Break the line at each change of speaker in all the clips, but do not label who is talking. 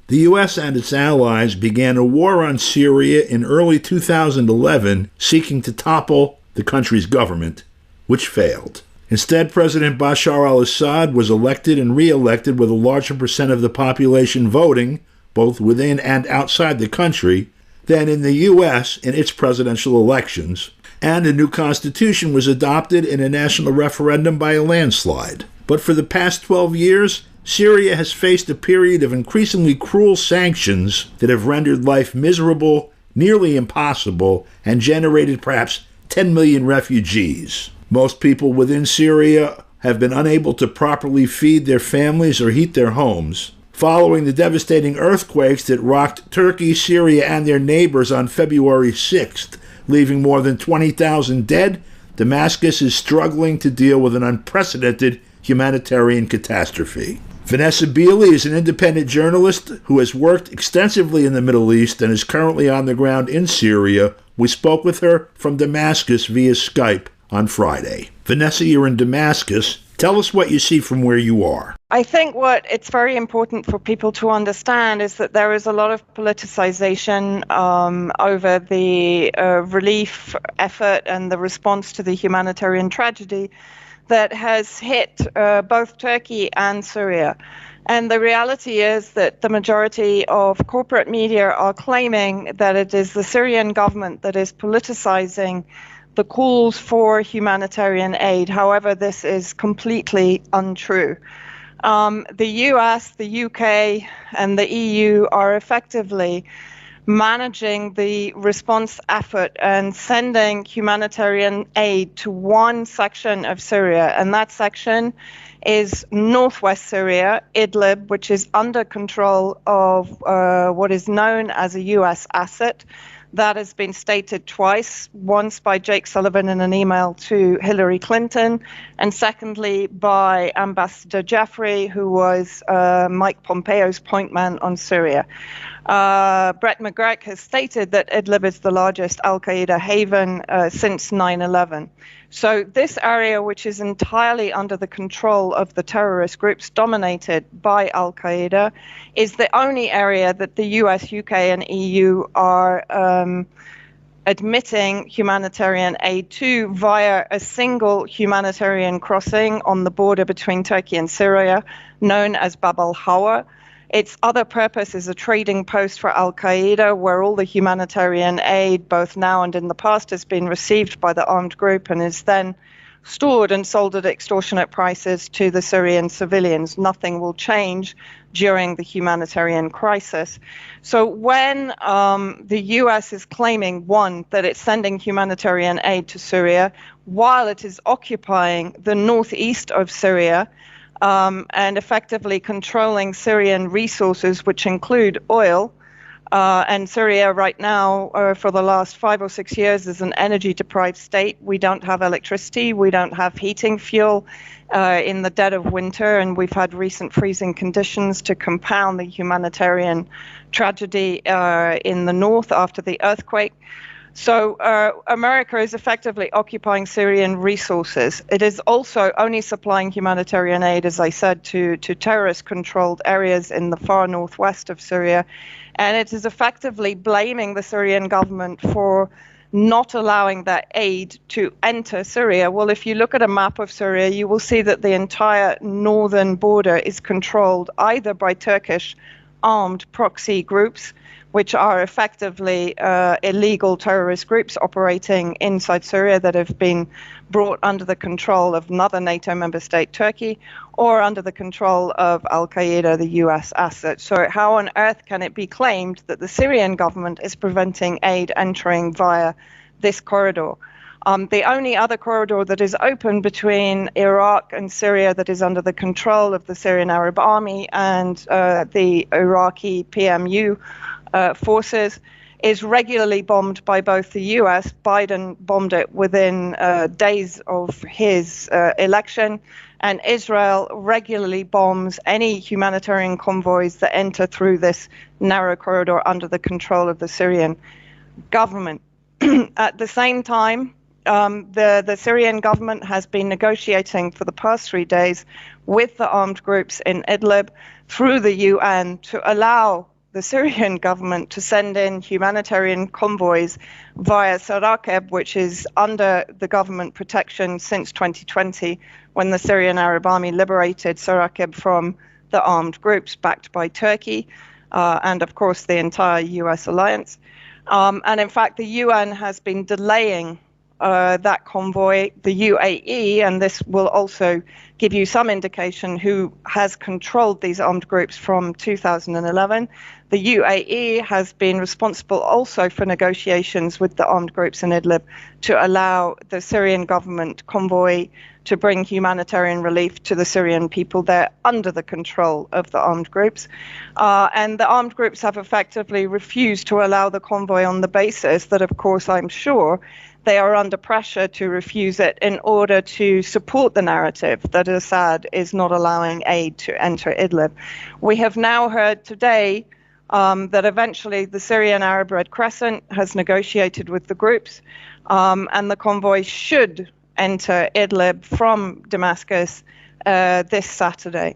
The U.S. and its allies began a war on Syria in early 2011, seeking to topple the country's government, which failed. Instead, President Bashar al-Assad was elected and re-elected with a larger percent of the population voting, both within and outside the country, than in the U.S. in its presidential elections, and a new constitution was adopted in a national referendum by a landslide. But for the past 12 years, Syria has faced a period of increasingly cruel sanctions that have rendered life miserable, nearly impossible, and generated perhaps 10 million refugees. Most people within Syria have been unable to properly feed their families or heat their homes. Following the devastating earthquakes that rocked Turkey, Syria, and their neighbors on February 6th, leaving more than 20,000 dead, Damascus is struggling to deal with an unprecedented humanitarian catastrophe. Vanessa Beeley is an independent journalist who has worked extensively in the Middle East and is currently on the ground in Syria. We spoke with her from Damascus via Skype on Friday. Vanessa, you're in Damascus. Tell us what you see from where you are.
I think what it's very important for people to understand is that there is a lot of politicization over the relief effort and the response to the humanitarian tragedy that has hit both Turkey and Syria. And the reality is that the majority of corporate media are claiming that it is the Syrian government that is politicizing the calls for humanitarian aid. However, this is completely untrue. The US, the UK, and the EU are effectively managing the response effort and sending humanitarian aid to one section of Syria, and that section is northwest Syria, Idlib, which is under control of what is known as a US asset. That has been stated twice, once by Jake Sullivan in an email to Hillary Clinton, and secondly by Ambassador Jeffrey, who was Mike Pompeo's point man on Syria. Brett McGurk has stated that Idlib is the largest al-Qaeda haven since 9/11. So this area, which is entirely under the control of the terrorist groups dominated by al-Qaeda, is the only area that the US, UK, and EU are admitting humanitarian aid to via a single humanitarian crossing on the border between Turkey and Syria, known as Bab al-Hawa. Its other purpose is a trading post for al-Qaeda, where all the humanitarian aid, both now and in the past, has been received by the armed group and is then stored and sold at extortionate prices to the Syrian civilians. Nothing will change during the humanitarian crisis. So when the US is claiming, one, that it's sending humanitarian aid to Syria, while it is occupying the northeast of Syria, and effectively controlling Syrian resources, which include oil. And Syria right now, for the last 5 or 6 years, is an energy-deprived state. We don't have electricity. We don't have heating fuel in the dead of winter, and we've had recent freezing conditions to compound the humanitarian tragedy in the north after the earthquake. So America is effectively occupying Syrian resources. It is also only supplying humanitarian aid, as I said, to terrorist-controlled areas in the far northwest of Syria. And it is effectively blaming the Syrian government for not allowing that aid to enter Syria. Well, if you look at a map of Syria, you will see that the entire northern border is controlled either by Turkish armed proxy groups, which are effectively illegal terrorist groups operating inside Syria that have been brought under the control of another NATO member state, Turkey, or under the control of al-Qaeda, the US asset. So how on earth can it be claimed that the Syrian government is preventing aid entering via this corridor? The only other corridor that is open between Iraq and Syria that is under the control of the Syrian Arab Army and the Iraqi PMU forces is regularly bombed by both the US. Biden bombed it within days of his election, and Israel regularly bombs any humanitarian convoys that enter through this narrow corridor under the control of the Syrian government. At the same time, the Syrian government has been negotiating for the past 3 days with the armed groups in Idlib through the UN to allow the Syrian government to send in humanitarian convoys via Sarakeb, which is under the government protection since 2020, when the Syrian Arab Army liberated Sarakeb from the armed groups backed by Turkey and, of course, the entire US alliance. And in fact, the UN has been delaying that convoy, the UAE, and this will also give you some indication who has controlled these armed groups from 2011. The UAE has been responsible also for negotiations with the armed groups in Idlib to allow the Syrian government convoy to bring humanitarian relief to the Syrian people there under the control of the armed groups. And the armed groups have effectively refused to allow the convoy on the basis that, of course, I'm sure, they are under pressure to refuse it in order to support the narrative that Assad is not allowing aid to enter Idlib. We have now heard today that eventually the Syrian Arab Red Crescent has negotiated with the groups, and the convoy should enter Idlib from Damascus this Saturday.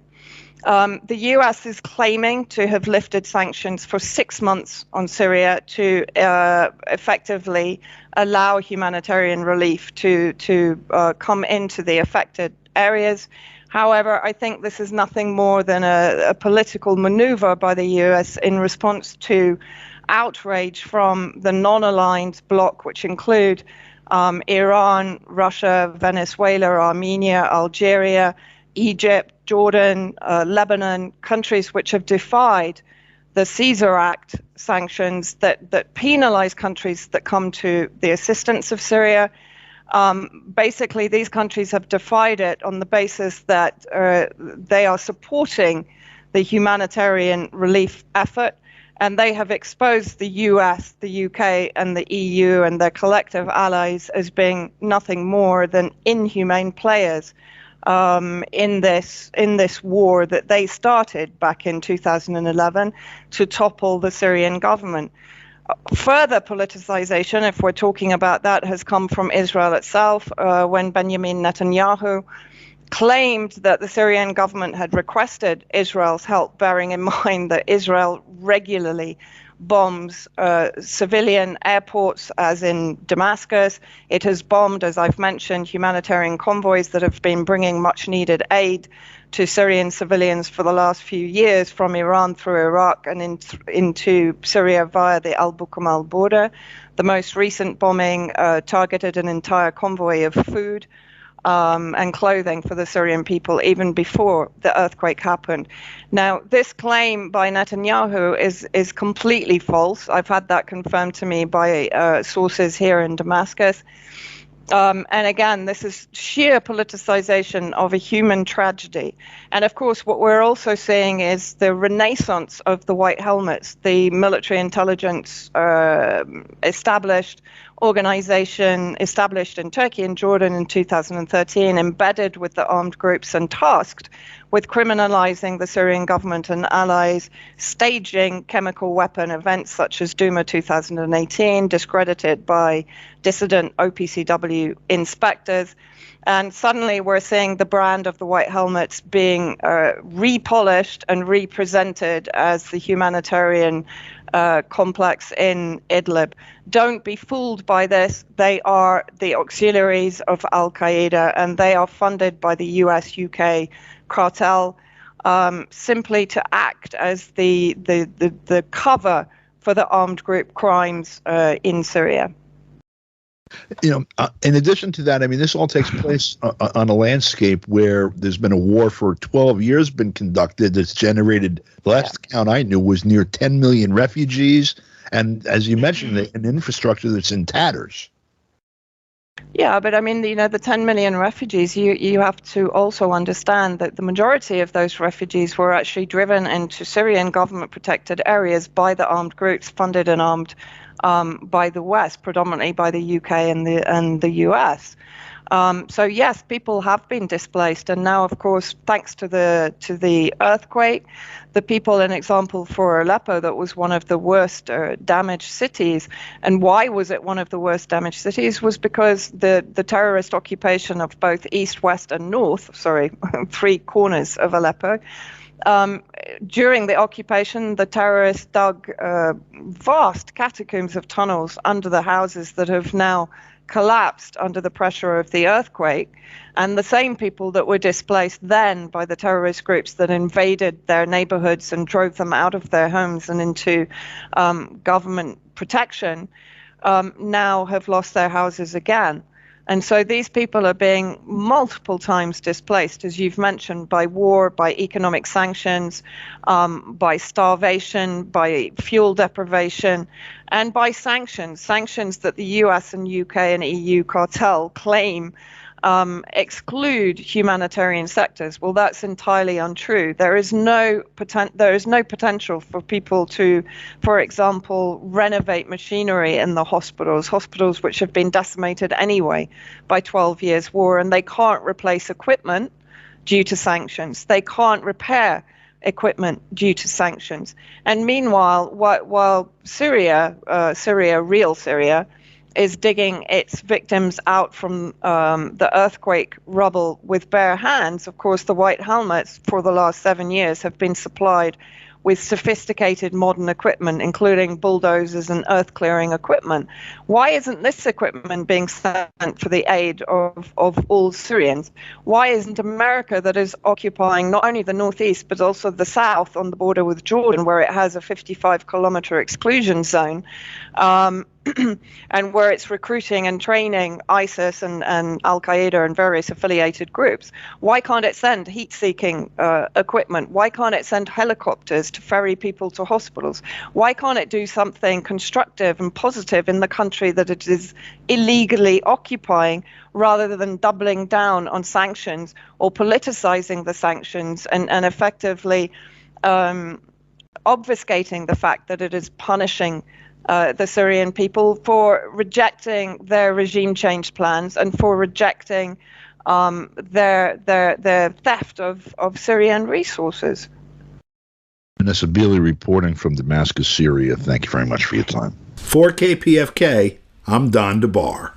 The US is claiming to have lifted sanctions for 6 months on Syria to effectively allow humanitarian relief to come into the affected areas. However, I think this is nothing more than a political maneuver by the US in response to outrage from the non-aligned bloc, which include Iran, Russia, Venezuela, Armenia, Algeria, Egypt, Jordan, Lebanon, countries which have defied the Caesar Act sanctions that penalize countries that come to the assistance of Syria. Basically, these countries have defied it on the basis that they are supporting the humanitarian relief effort, and they have exposed the US, the UK, and the EU and their collective allies as being nothing more than inhumane players in this war that they started back in 2011 to topple the Syrian government. Further politicization, if we're talking about that, has come from Israel itself when Benjamin Netanyahu claimed that the Syrian government had requested Israel's help, bearing in mind that Israel regularly bombs civilian airports, as in Damascus. It has bombed, as I've mentioned, humanitarian convoys that have been bringing much needed aid to Syrian civilians for the last few years from Iran through Iraq and into Syria via the Al-Bukamal border. The most recent bombing targeted an entire convoy of food and clothing for the Syrian people even before the earthquake happened. Now, this claim by Netanyahu is completely false. I've had that confirmed to me by sources here in Damascus. And again, this is sheer politicization of a human tragedy. And of course, what we're also seeing is the renaissance of the White Helmets, the military intelligence organization established in Turkey and Jordan in 2013, embedded with the armed groups and tasked with criminalizing the Syrian government and allies, staging chemical weapon events such as Duma 2018, discredited by dissident OPCW inspectors. And suddenly we're seeing the brand of the White Helmets being repolished and represented as the humanitarian complex in Idlib. Don't be fooled by this. They are the auxiliaries of Al-Qaeda, and they are funded by the US-UK cartel simply to act as the cover for the armed group crimes in Syria.
You know, in addition to that, I mean, this all takes place on a landscape where there's been a war for 12 years been conducted that's generated, the last count I knew was near 10 million refugees. And as you mentioned, an infrastructure that's in tatters.
Yeah, but I mean, you know, the 10 million refugees, you have to also understand that the majority of those refugees were actually driven into Syrian government-protected areas by the armed groups funded and armed by the West, predominantly by the UK and the US. So yes, people have been displaced, and now, of course, thanks to the earthquake, the people, an example for Aleppo, that was one of the worst damaged cities. And why was it one of the worst damaged cities? Was because the terrorist occupation of both east, west, and north, three corners of Aleppo, During the occupation, the terrorists dug vast catacombs of tunnels under the houses that have now collapsed under the pressure of the earthquake. And the same people that were displaced then by the terrorist groups that invaded their neighborhoods and drove them out of their homes and into government protection now have lost their houses again. And so these people are being multiple times displaced, as you've mentioned, by war, by economic sanctions, by starvation, by fuel deprivation, and by sanctions that the US and UK and EU cartel claim exclude humanitarian sectors. Well, that's entirely untrue. There is no potential for people to, for example, renovate machinery in the hospitals which have been decimated anyway by 12 years' war, and they can't replace equipment due to sanctions. They can't repair equipment due to sanctions. And meanwhile, while Syria, real Syria, is digging its victims out from the earthquake rubble with bare hands, of course, the white helmets for the last 7 years have been supplied with sophisticated modern equipment, including bulldozers and earth-clearing equipment. Why isn't this equipment being sent for the aid of all Syrians? Why isn't America, that is occupying not only the northeast but also the south on the border with Jordan, where it has a 55-kilometer exclusion zone, and where it's recruiting and training ISIS and Al-Qaeda and various affiliated groups, why can't it send heat-seeking equipment? Why can't it send helicopters to ferry people to hospitals? Why can't it do something constructive and positive in the country that it is illegally occupying, rather than doubling down on sanctions or politicizing the sanctions and effectively obfuscating the fact that it is punishing the Syrian people for rejecting their regime change plans and for rejecting their theft of Syrian resources.
Vanessa Beeley reporting from Damascus, Syria. Thank you very much for your time.
For KPFK, I'm Don DeBar.